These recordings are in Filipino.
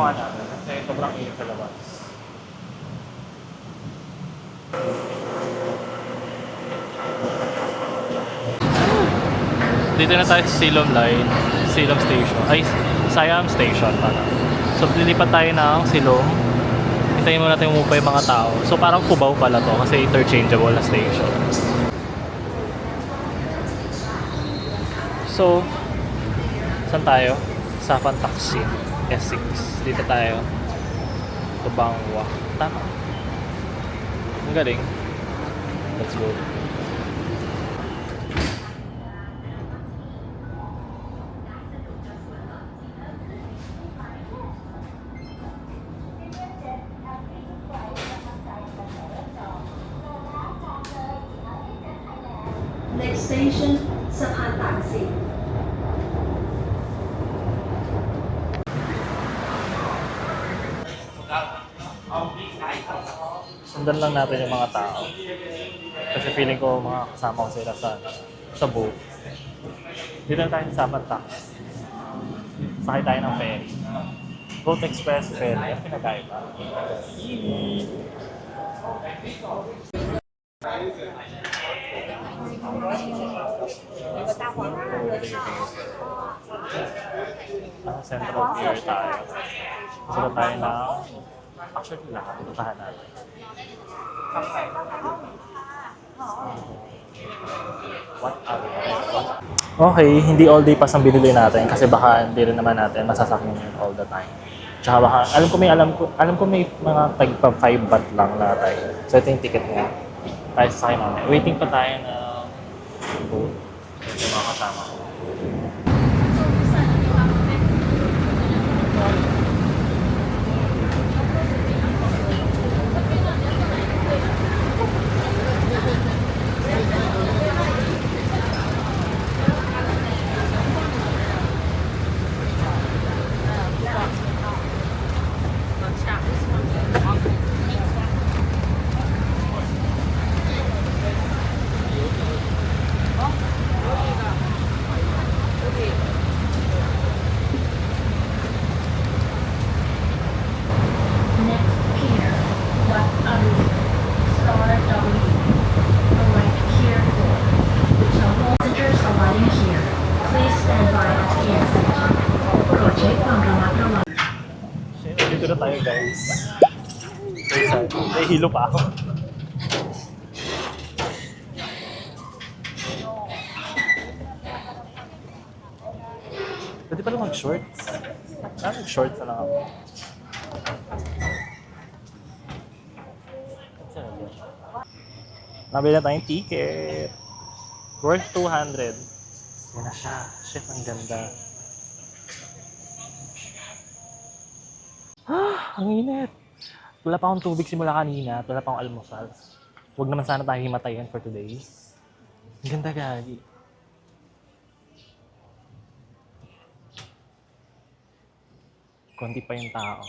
mukha natin kasi sobrang init sa labas. Dito na tayo sa Silom Line, Silom Station, ay Siam Station pala. So lilipat tayo ng Silom. Hintayin muna natin umupa yung mga tao. So parang Cubao pala to kasi interchangeable na station. So, saan tayo? Sapan Taksin, S6. Dito tayo. Tubangwa. Tama. Ang galing. Let's go. Next station, Sapan Taksin. Sundan lang natin yung mga tao. Kasi feeling ko mga kasama ko sila sa boat. Dito na tayo sa Sapan Tax. Sakay tayo ng ferry. Boat Express ferry. Ang pinagkaiba. Central Pier tayo. Gusto tayo ng actually lahat. Puntahan natin. What are Okay, hindi all day pass ang binili natin kasi baka hindi rin naman natin masasakyan yun all the time. Tsaka baka, alam ko may mga tagpa 5 baht lang na tayo. So ito yung ticket nga. Tayo sa mamaya. Waiting pa tayo na boat. Ito yung mga kasama ko. Next pier, Wat Arun, Star W. Arrive here for. Passengers arriving here, please stand by at the exit. Project Pangramatra. Dito na tayo guys. So excited. Nahihilo pa ako. Pwede pala mag-shorts. Mag-shorts na lang ako. Nabili na tayong ticket. Worth 200. Yan na siya. Shit, ang ganda. Ang init. Wala pa akong tubig simula kanina. Wala pa akong almusal. Huwag naman sana tayo himatayin for today. Ang ganda gagi. Konti pa yung tao.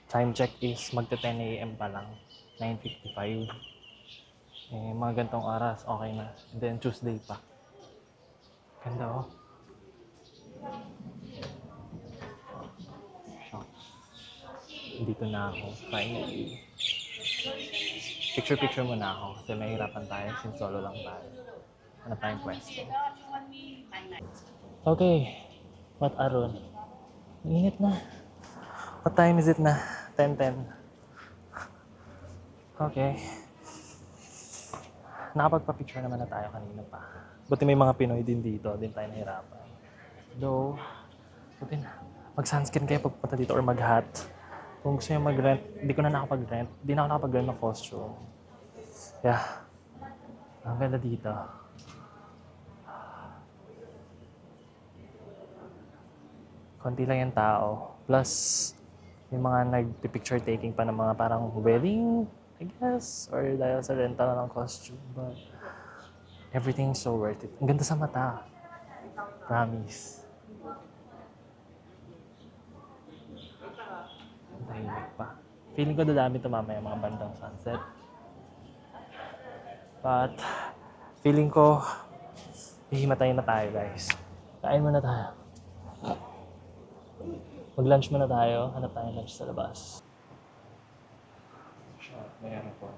Time check is magta 10 AM pa lang. 9:55. Eh, mga gantong oras, okay na. And then Tuesday pa. Ganda oh. Dito na ako. Finally. Picture muna ako kasi mahirapan tayo since solo lang tayo. Ano tayong pwesto? Okay. What Arun? Init na. What time is it na? 10:10. Okay. Nakapagpa-picture naman na tayo kanina pa. Buti may mga Pinoy din dito. Din tayo nahirapan. Though, buti na. Mag-sunscreen kayo pagpunta dito or mag-hat. Kung gusto nyo mag-rent, hindi ko na nakapag-rent. Hindi na ako nakapag-rent ng costume. Yeah. Ang ganda dito. Konti lang yung tao. Plus, yung mga nag-picture taking pa ng mga parang wedding, I guess. Or dahil sa rental na ng costume. But, everything's so worth it. Ang ganda sa mata. Promise. Tahimik pa. Feeling ko dadami ito mamaya mga bandang sunset. But, feeling ko, hihimatayin na tayo guys. Kain muna tayo. Mag-lunch muna tayo. Hanap tayo ng lunch sa labas. Mayroon po.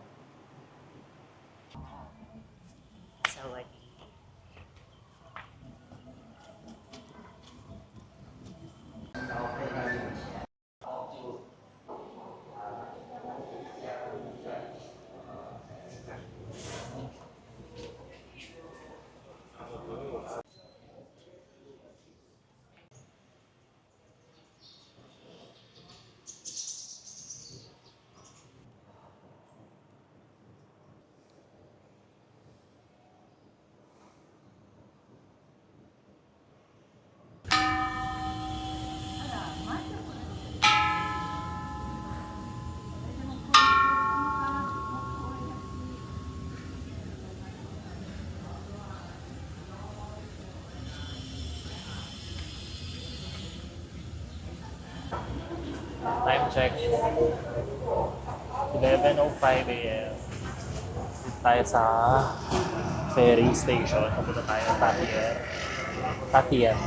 Time check. 11:05 a.m. Dito tayo sa ferry station. Papunta tayo ng Tatier. Tatier.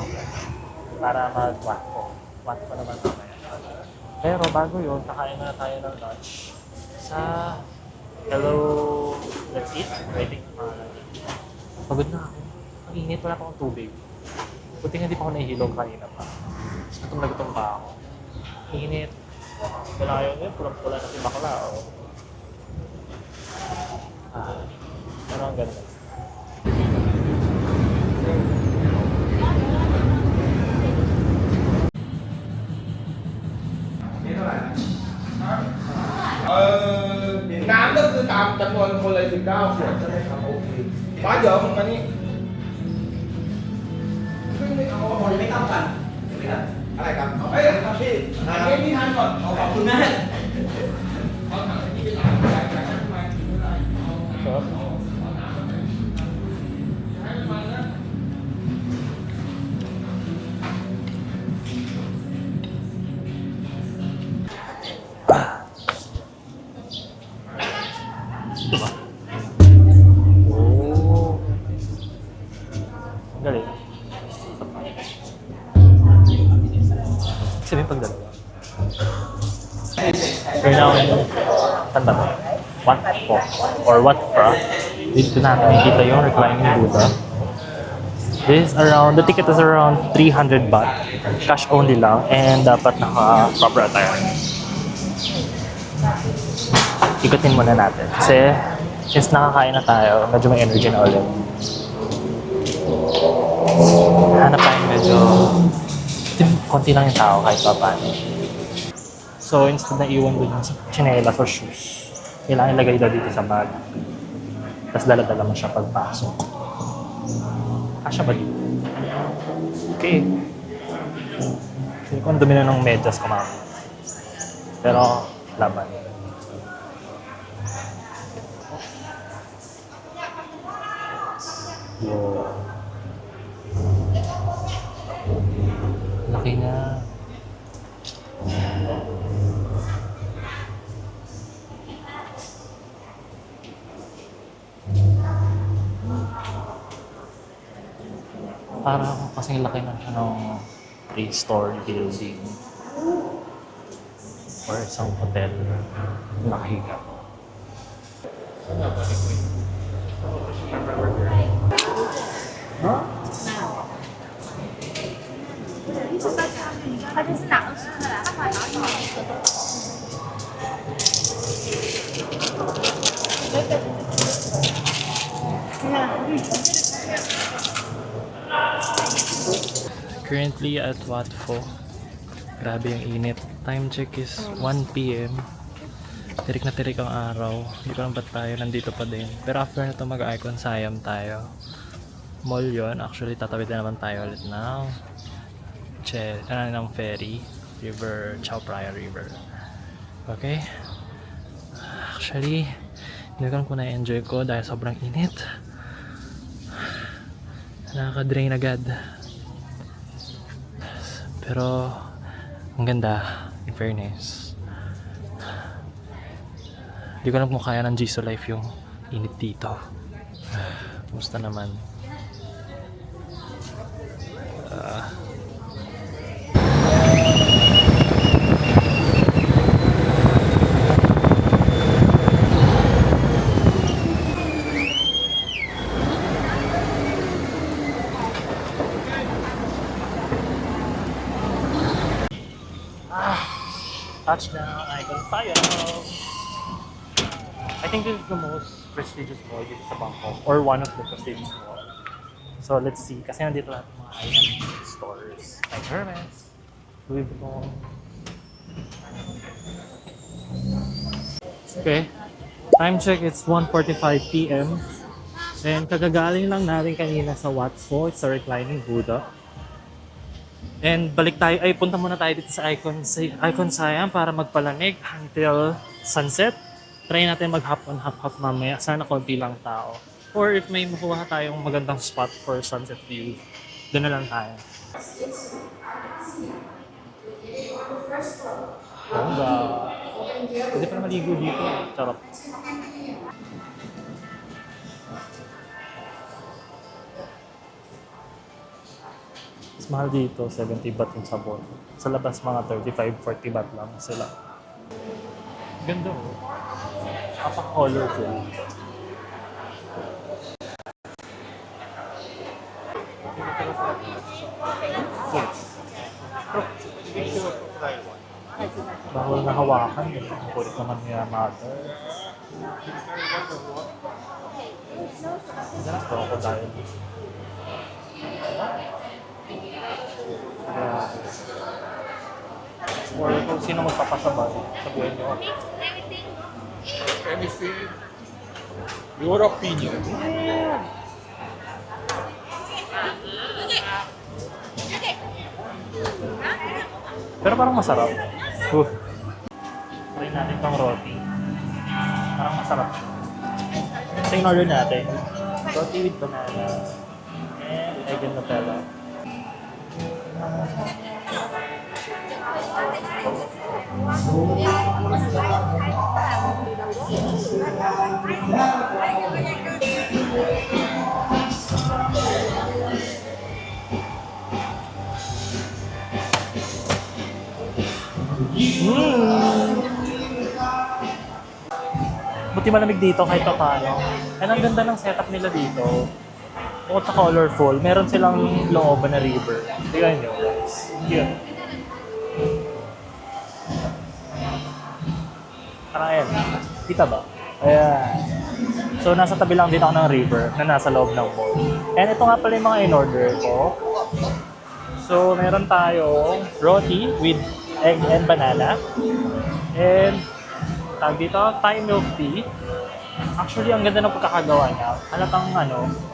Para mag-watko. Watko naman mamaya. Pero bago yun, kakain na tayo ng lunch sa Hello Let's Eat. Waiting na pagod na ako. Ang init, wala pa akong tubig. Buti nga hindi pa ako nahihilong kanina pa. Gutom na gutom pa ako. Init. Wala kayo ngayon, pulang-pula na si bakla. Oh. Pero ang ganda.น้ำก็คือตามจำนวนคนเลย19 ขวดใช่ไหมครับโอเคบ้าเดี๋ยวมานี่ไม่เอาคนไม่ต้องกันอะไรกันเฮ้ยครับพี่อันนี้พี่ทานก่อนขอบคุณนะเอาถังที่ไปล้างใส่ทำไมถึงไม่ได้ ครับ ให้มันนะ Oh. Ang galing. Sabihin pag dalawa. We're now in, saan ba ito? Wat Po or Wat Phra. Dito natin nakikita yung reclining Buddha. This around, the ticket is around 300 baht. Cash only lang and dapat naka-proper attire. Ikutin muna natin kasi since nakakain na tayo, medyo may energy na ulit. Hanap tayo medyo konti lang yung tao kahit pa paano. So instead na iwan doon yung chinelas or shoes, kailangan ilagay daw dito sa bag. Tapos dala-dala mo siya pagpasok. Kasya ba dito? Okay. Hindi ko ang dumi na ng medyas ko mama. Pero laban. Wow. Laki na. Para kasing laki na siya ng 3-story building or isang hotel nakahiga. Huh? 它这是哪个吃的呀？它好像Currently at Wat Pho. Grabe yung init. Time check is 1 p.m. Tirik na tirik ang araw. Hindi ko alam ba't tayo nandito pa din. Pero after na ito mag-Icon Siam tayo. Mall yun. Actually tatawid na naman tayo ulit ng ng ferry. River, Chao Phraya River. Okay? Actually, hindi ko alam kung na-enjoy ko dahil sobrang init. Nakaka-drain agad. Pero ang ganda, in fairness. Hindi ko alam kung kaya ng Jisoo Life yung init dito. Kumusta naman? Touchdown, Icon tayo! I think this is the most prestigious mall dito sa Bangkok, or one of the prestigious malls. So let's see, kasi nandito lahat ng mga high-end stores. Like Hermes, Louis Vuitton. Okay, time check, it's 1:45 p.m. And kagagaling lang natin kanina sa Watso, it's a reclining Buddha. And balik tayo, punta muna tayo dito sa Icon Siam para magpalamig until sunset. Try natin mag-hop on, hop hop mamaya. Sana konti lang tao. Or if may makuha tayong magandang spot for sunset view, doon na lang tayo. Bongga! Pwede pa na maligo dito. Charot. Mas mahal dito, 70 baht yung sabon. Sa labas mga 35-40 baht lang sila. Ganda oh. Napaka-colorful. Bawal na hawakan eh. Ang kulit naman niya mother. Ganda na crocodile. Or kung sino magpapasabay, sabihin nyo. Anything? Your opinion. Pero parang masarap. Try natin tong roti. Parang masarap siya. Ito yung order natin. Roti with banana. And egg and Nutella. Buti malamig dito kahit pa paano. And ang ganda ng setup nila dito. Bukod sa colorful, meron silang looban na river. Tignan nyo guys. Cute. Parang ayan. Kita ba? Ayan. So nasa tabi lang din ako ng river na nasa loob ng mall. And ito nga pala yung mga in-order ko. So meron tayong roti with egg and banana. And tawag dito, Thai milk tea. Actually, ang ganda ng pagkakagawa niya. Halatang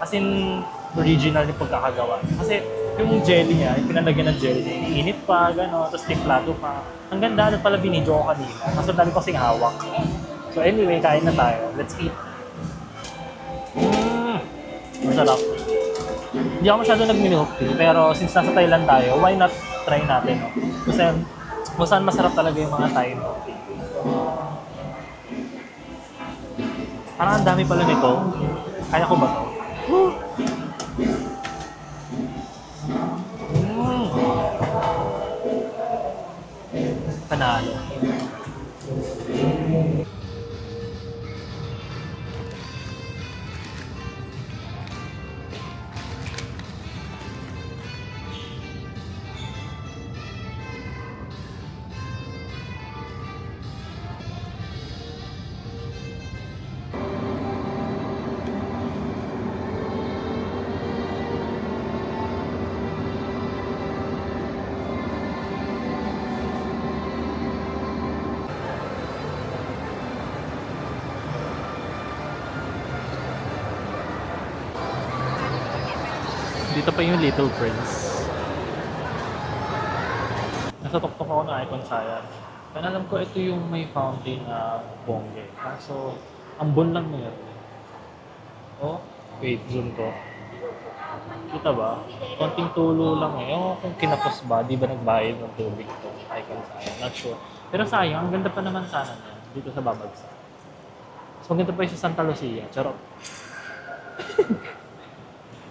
as in original yung pagkakagawa. Kasi yung jelly niya, yung pinalagyan ng jelly niya, init pa, gano'n, tapos templado pa. Ang ganda, pala binidyo ko kanina. Kaso dami ko kasing hawak. So anyway, kain na tayo. Let's eat. Masarap. Hindi ako masyado nag-milk tea, pero since nasa Thailand tayo, why not try natin, no? Kasi kung saan masarap talaga yung mga Thai milk tea. Parang ang dami pala nito. Kaya ko ba to? Panalo. Dito pa yung Little Prince. Nasa tuktok ako ng Icon Siam. Kaya alam ko ito yung may fountain na bongge. Kaso, ambon lang na yun. Oh, wait, zoom ko. Kita ba? Konting tulo lang eh. Ewan ko kung kinapos ba, di ba nagbayad ng tubig itong Icon Siam? Not sure. Pero sayang, ang ganda pa naman sana niya dito sa Babagsak. So, ang ganda pa yung sa Santa Lucia. Charot.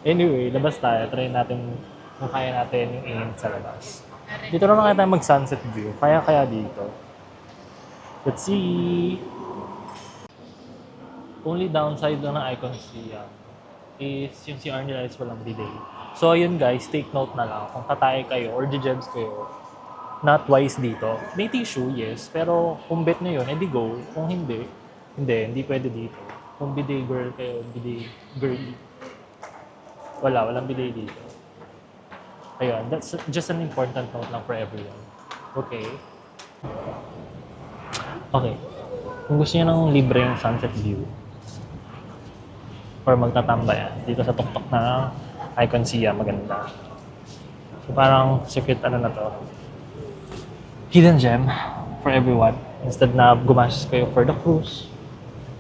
Anyway, labas tayo. Try natin kung kaya natin yung init sa labas. Dito naman kaya tayo mag-sunset view. Kaya dito. Let's see! Only downside lang ng Icon Siam is yung CR nila is walang delay. So ayun guys, take note na lang. Kung tatay kayo or jejebs kayo, not wise dito. May tissue, yes. Pero kung bet nyo yun, edi go. Kung hindi pwede dito. Kung bidet girl kayo, bidet girly. Walang bidet dito. Ayun, that's just an important note lang for everyone. Okay? Okay. Kung gusto niyo ng libre yung sunset view, or magtatambayan dito sa tuktok ng Icon Sia, maganda. So parang secret ano na to. Hidden gem for everyone. Instead na gumastos kayo for the cruise,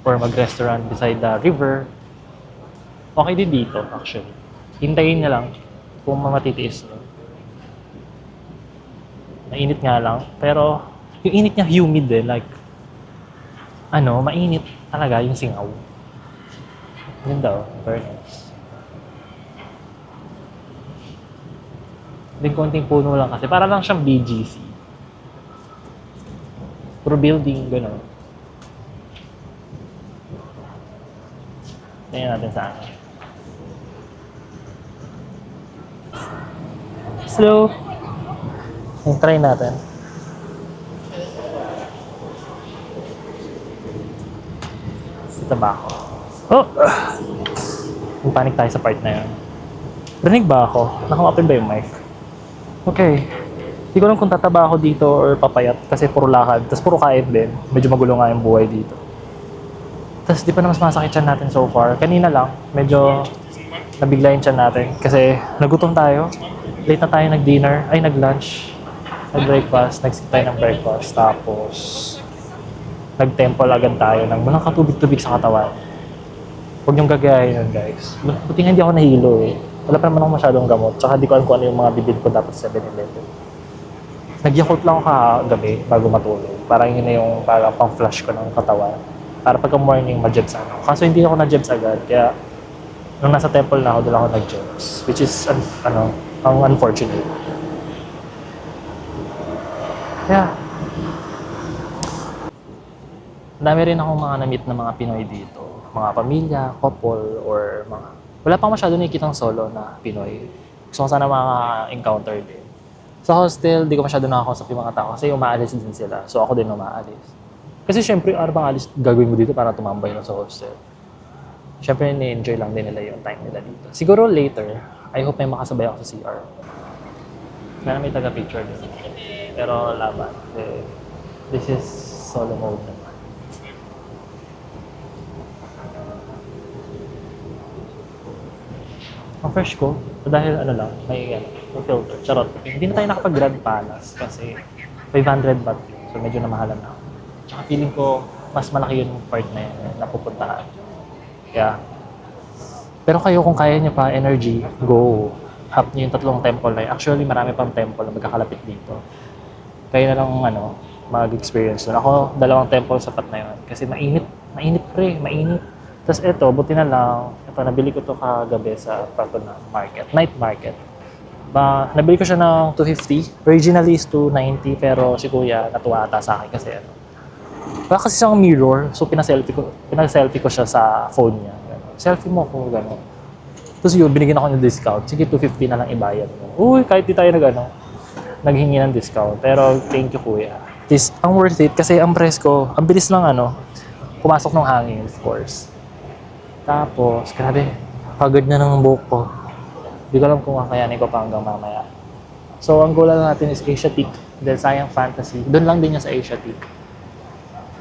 or mag-restaurant beside the river, okay din dito actually. Hintayin niya lang kung matitiis nyo. Mainit nga lang, pero yung init niya humid din, like, mainit talaga yung singaw. Yun daw, very nice. Din konting puno lang kasi, para lang siyang BGC. Puro building, gano'n. Tingnan natin sa akin. Slow. Try natin. Sa tabako. Oh! Panic tayo sa part na yun. Rinig ba ako? Naka-open ba yung mic? Okay. Hindi ko alam kung tataba ako dito or papayat kasi puro lakad. Tapos puro kain din. Medyo magulo nga yung buhay dito. Tapos di pa na mas masakit siya natin so far. Kanina lang, medyo nabigla yung tiyan natin. Kasi nagutom tayo. Late na tayo nag-dinner. Ay, nag-lunch. Nag-breakfast. Nag-skip tayo ng breakfast. Tapos, nag-temple agad tayo ng walang katubig-tubig sa katawan. Huwag niyong gagayahin yun, guys. Buti nga hindi ako nahilo eh. Wala pa naman ako masyadong gamot. Tsaka di ko alam kung ano yung mga bibili ko dapat sa 7-Eleven. Nag-yakult lang ako kagabi bago matulog. Parang yun na yung parang pang-flush ko ng katawan. Para pagka morning, ma-jebs ako. Kaso hindi ako na-jebs agad. Kaya, nung nasa temple na ako, doon ako nag-jebs. Which is, ang unfortunate. Yeah. Dami rin akong mga na-meet na mga Pinoy dito. Mga pamilya, couple, or mga... Wala pa masyado nakikitang solo na Pinoy. Gusto ko sana encounter din. Sa hostel, di ko masyado nakakausap yung mga tao kasi umaalis din sila. So ako din umaalis. Kasi syempre, ano bang alis gagawin mo dito para tumambay na sa hostel? Syempre, ni-enjoy lang din nila yung time nila dito. Siguro later, I hope may makasabay ako sa CR. Sana may taga-picture din. Pero laban. This is solo mode naman. Ang fresh ko, dahil may filter. Charot. Hindi na tayo nakapag-Grand Palace kasi 500 baht. So medyo namahalan na ako. Tsaka feeling ko, mas malaki yung part na yun na pupuntahan. Kaya, pero kayo kung kaya niyo pa energy, go. Hap niyo yung 3 temple na yun. Actually, marami pang temple na magkakalapit dito. Kaya na lang mag-experience doon. Ako, 2 temple sapat na yun. Kasi mainit pre, mainit. Tapos ito, buti na lang, ito, nabili ko to kagabi sa Prato na market, night market. Nabili ko siya ng 250. Originally is 290, pero si Kuya natuwa ata sa akin kasi wala kasi siyang mirror, so pinaselfie ko siya sa phone niya. Selfie mo kung gano'n. Tapos yun, binigyan ako ng discount. Sige, 250 na lang ibayad mo. Uy, kahit di tayo naghingi ng discount. Pero thank you, Kuya. Ang worth it kasi ang price ko, ang bilis lang pumasok ng hangin, of course. Tapos, grabe, pagod na ng buhok ko. Hindi ko alam kung kakayanin ko pa hanggang mamaya. So, ang goal lang natin is Asiatic. Dahil sayang fantasy. Doon lang din yan sa Asiatic.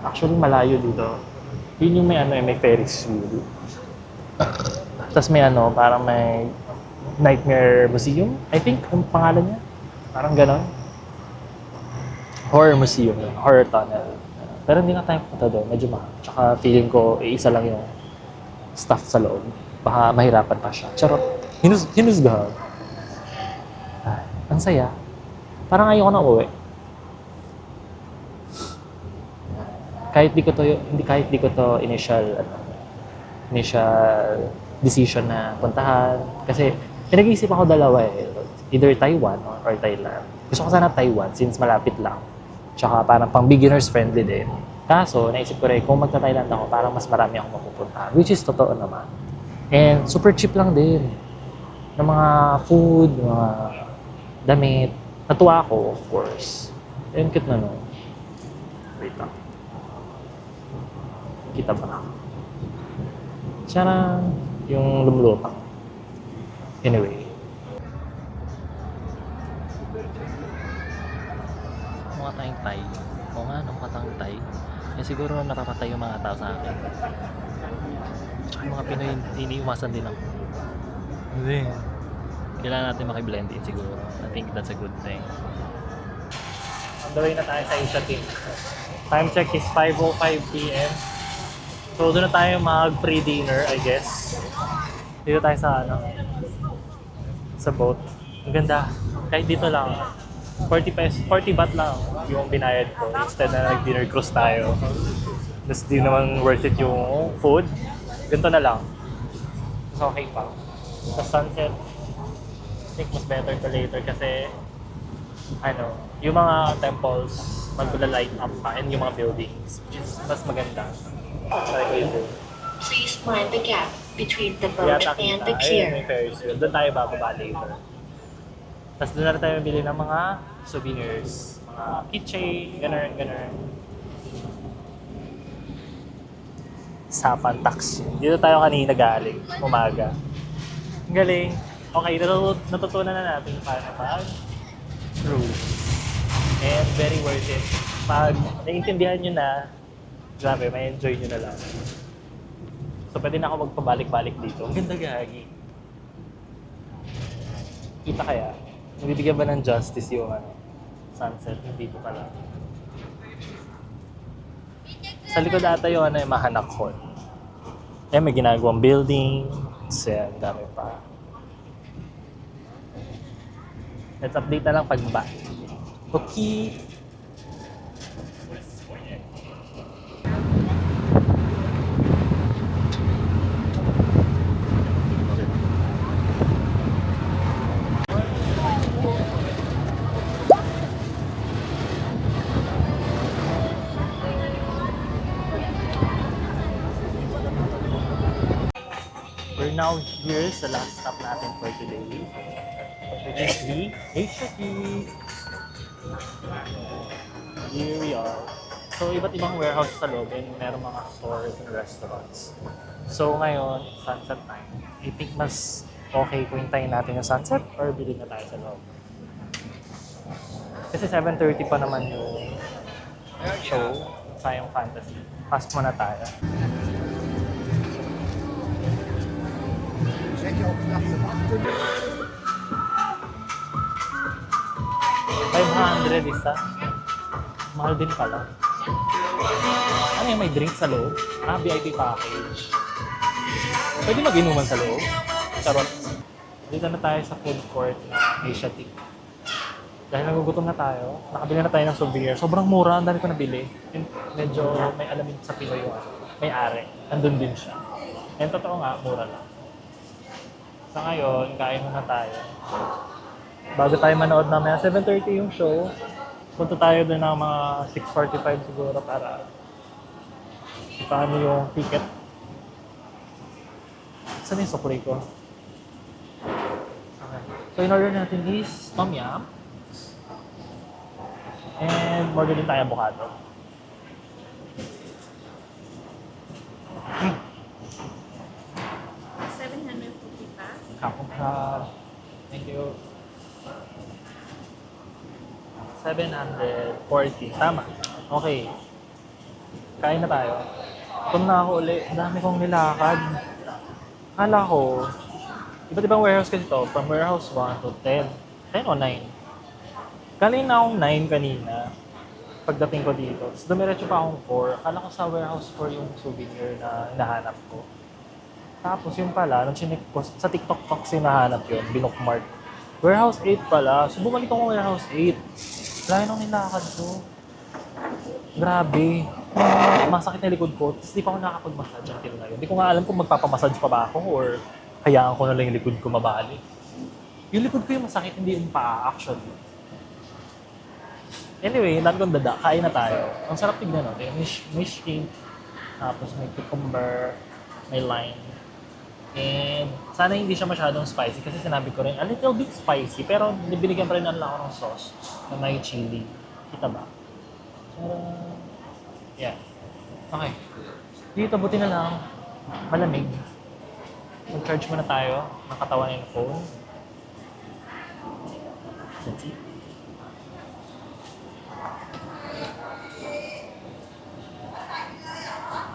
Actually, malayo dito. Yun yung may Ferris wheel. Tapos may parang may Nightmare Museum. I think, ang pangalan niya. Parang ganon. Horror Museum. Horror Tunnel. Pero hindi na tayo punta doon. Medyo mahal. Tsaka feeling ko, isa lang yung staff sa loob. Baka mahirapan pa siya. Charot. Hinusgahan. Ang saya. Parang ayoko na uwi. Kahit di ko to initial decision na puntahan. Kasi pinag-iisip ako dalawa eh. Either Taiwan or Thailand. Gusto ko sana Taiwan since malapit lang. Tsaka parang pang beginners friendly din. Kaso, naisip ko rin, kung magta-Thailand ako, parang mas marami akong mapupuntahan. Which is totoo naman. And super cheap lang din. Ng mga food, mga damit. Natuwa ako, of course. Ayun, cute na no. Wait lang. Kita ba? Tiyarang! Yung lumulutang. Anyway. Mukha tayong Thai. Oo nga, mukha tayong Thai. Eh, siguro napapatay yung mga tao sa akin. Tsaka yung mga Pinoy, iniiwasan din ako. Hindi. Kailangan natin makiblend in siguro. I think that's a good thing. On the way na tayo sa Asia Team. Time check is 5:05 p.m. So, doon na tayo mag-pre-dinner, I guess. Dito tayo sa sa boat. Ang ganda. Kahit dito lang. 40 baht lang yung binayad ko. Instead na nag-dinner cruise tayo. Tapos di naman worth it yung food. Ganito na lang. Mas okay pa. Sa sunset, I think mas better to later kasi yung mga temples mag-light up pa and yung mga buildings which is mas maganda. Please mind the gap between the Kaya boat and the ayun, may pier. Ferris wheel. Doon tayo bababa later. Tapos doon na tayo bili ng mga souvenirs. Mga keychain, ganun. Sapan taxi. Dito tayo kanina galing, umaga. Ang galing. Okay, natutunan na natin paano mag-cruise. And very worth it. Pag naiintindihan nyo na, grabe, may enjoy nyo na lang. So, pwede na ako magpabalik-balik dito. Ang ganda gagi. Kita kaya? Nabibigyan ba ng justice yung sunset? Hindi ko pala. Sa likod ata yung yung Mahanak Hall. Eh, may ginagawang building. Kasi ang dami pa. Let's update na lang pagbaba. Okay. We're now here sa last stop natin for today. Which is the Asia Team. Here we are. So, iba't ibang warehouse sa loob and meron mga stores and restaurants. So, ngayon, sunset time. I think mas okay kung hintayin natin yung sunset or bilhin na tayo sa loob. Kasi 7:30 pa naman yung show sa yung fantasy. Pass muna tayo. $500 isa. Mahal din pala. Ano yung may drink sa loob? VIP package. Pwede mag-inuman sa loob. Charot. Dito na tayo sa food court na Asia Team. Dahil nagugutom na tayo, nakabili na tayo ng souvenir. Sobrang mura, ang dami ko nabili. And medyo may alamin sa Pinoy yung may-ari. Nandun din siya. And totoo nga, mura lang. Sa ngayon, kain muna tayo. Bago tayo manood namin, 7:30 yung show. Punta tayo doon ng mga 6:45 siguro para paano yung ticket. Saan yung sukli ko? Okay. So, in-order natin is Tom Yum. And order din tayo avocado. Mm. 750 pa. Kapong crab. Thank you. 740. Tama. Okay. Kain na tayo. Gutom na ako ulit. Ang dami kong nilakad. Akala ko, iba't ibang warehouse kasi to. From warehouse 1 to 10. 10 o 9? Galing na akong 9 kanina. Pagdating ko dito. Tapos dumiretso pa akong 4. Akala ko sa warehouse 4 yung souvenir na hinahanap ko. Tapos yun pala, nung chinik ko, sa TikTok ko kasi nahanap yun, binookmark. Warehouse 8 pala. So bumalik ako warehouse 8. Wala nang nilakad ko. Grabe. Masakit na likod ko. Tapos di pa ako nakakapag-massage until ngayon. Hindi ko nga alam kung magpapamassage pa ba ako or hayaan ko na lang yung likod ko mabalik. Yung likod ko yung masakit, hindi yung paa actually. Anyway, dami kong dada. Kain na tayo. Ang sarap tignan natin. May shrimp. Tapos may cucumber. May lime. And sana hindi siya masyadong spicy kasi sinabi ko rin a little bit spicy pero binigyan pa rin lang ako ng sauce na may chili. Kita ba? Yeah. Okay. Dito, buti na lang. Malamig. Mag-charge muna tayo ng katawan ng phone. Let's see.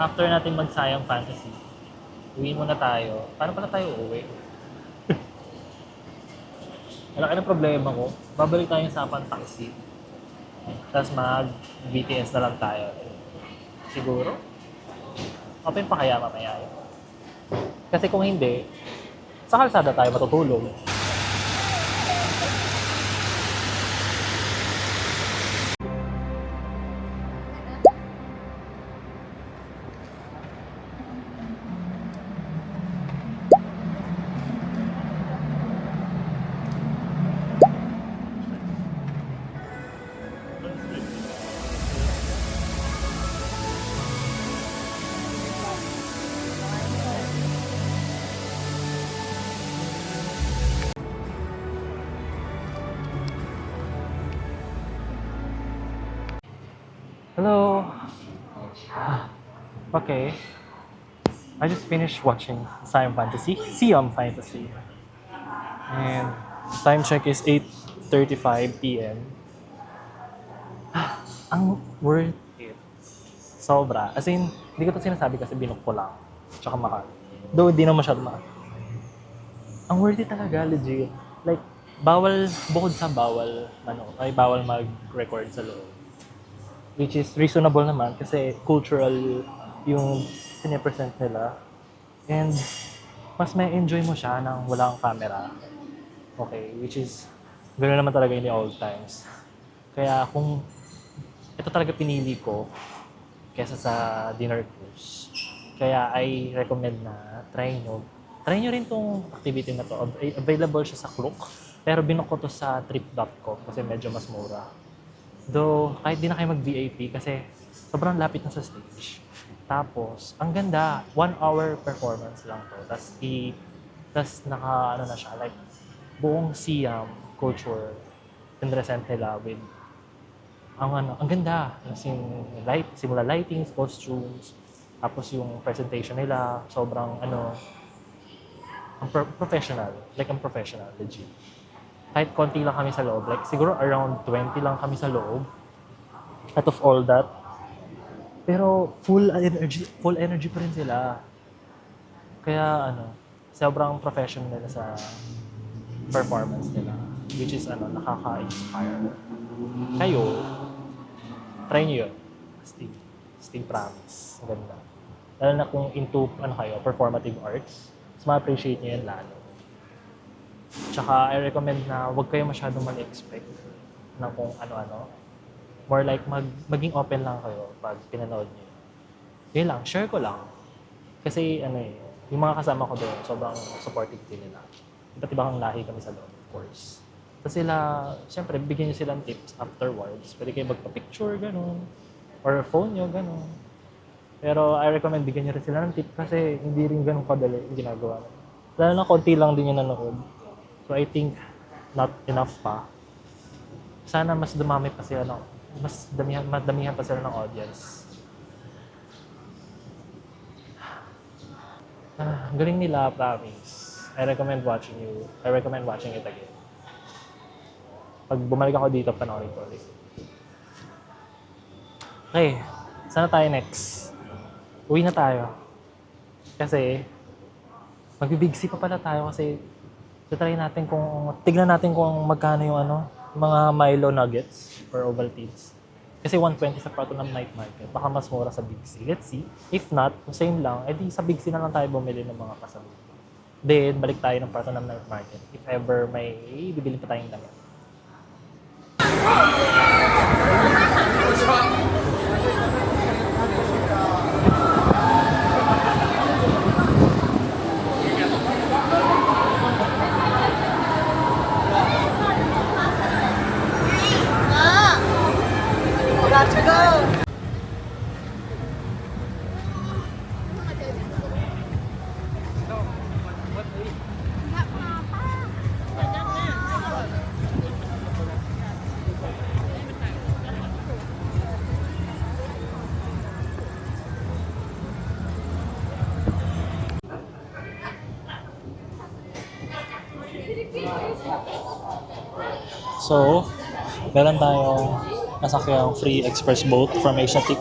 After natin magsayang fantasy, uwi muna tayo. Paano pala tayo uuwi? Malaki ng problema ko. Babalik tayo sa taxi. Tapos mag-BTS na lang tayo. Siguro? Open pa kaya mamaya yun? Kasi kung hindi, sa kalsada tayo matutulog. Hello. Okay. I just finished watching Siam Fantasy. And time check is 8:35 p.m. Ang worth it. Sobra. As in, hindi ko to sinasabi kasi binook ko lang. Tsaka mahal. Though, hindi na masyado mahal. Ang worth it talaga, legit. Like, bukod sa bawal mag-record sa loob. Which is reasonable naman kasi cultural yung pinipresent nila. And mas may enjoy mo siya nang walang camera. Okay, which is ganoon naman talaga in the old times. Kaya kung ito talaga pinili ko kesa sa dinner cruise. Kaya I recommend na try nyo rin tong activity na to. Available siya sa Klook. Pero binook ko to sa trip.com kasi medyo mas mura. Though, kahit di na kayo mag-VIP kasi sobrang lapit na sa stage. Tapos, ang ganda, 1 hour performance lang to. Tapos naka, na siya, like, buong Siam culture, pinresent nila with, ang ganda. As in, simula lightings, costumes, tapos yung presentation nila, sobrang, professional. Like, ang professional, legit. Kahit konti lang kami sa loob, like siguro around 20 lang kami sa loob out of all that. Pero full energy pa rin sila. Kaya sobrang professional nila sa performance nila, which is nakaka-inspire. Kayo, try nyo yun. Still promise. Ang ganda. Lalo na kung into performative arts, mas ma-appreciate nyo yan lalo. Tsaka, I recommend na huwag kayo masyadong mag-expect na kung ano-ano. More like, maging open lang kayo pag pinanood niyo. Yun lang, share ko lang. Kasi, yung mga kasama ko doon, sobrang supportive din nila. Iba't ibang lahi kami sa loob, of course. Tapos sila, syempre, bigyan nyo silang tips afterwards. Pwede kayo magpa-picture, gano'n. Or phone nyo, gano'n. Pero, I recommend bigyan nyo rin sila ng tip kasi hindi rin gano'n kadali yung ginagawa. Lalo na konti lang din yung nanood. So I think not enough pa. Sana mas dumami pa sila madamihan pa sila ng audience. Galing nila, promise. I recommend watching it again. Pag bumalik ako dito, panoorin ko ulit. Okay, sana tayo next? Uwi na tayo. Kasi magbibig C pa pala tayo kasi tignan natin kung magkano yung mga Milo Nuggets or Ovaltines. Kasi 120 sa Pratunam Night Market. Baka mas mura sa Big C. Let's see. If not, same lang, edi sa Big C na lang tayo bumili ng mga kasabi. Then, balik tayo ng Pratunam Night Market. If ever may bibili pa tayong damit. So, meron tayong nasakyang free express boat from Asiatic.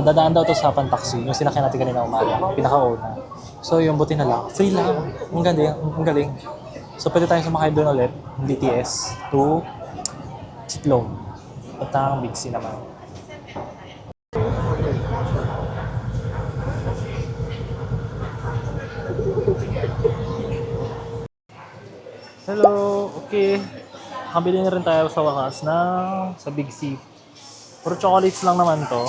Dadaan daw to sa Hapan Taxi, yung sinakyan natin kanina umaga, pinakauna. So, yung buti na lang, free lang. Ang galing, ang galing. So, pwede tayong sumakay doon ulit, ng BTS, to Chitlong. At ang Big C naman. Hello! Okay. Nakabili na rin tayo sa wakas sa Big C. Puro chocolates lang naman to.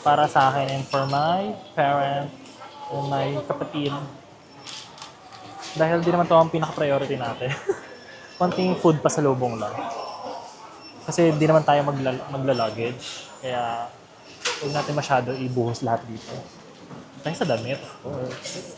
Para sa akin and for my parent and my kapatid. Dahil di naman to ang pinaka-priority natin. Konting food pa sa lubong lang. Kasi di naman tayo magla-luggage. Kaya huwag natin masyado ibuhos lahat dito. Tayo sa damit, of course.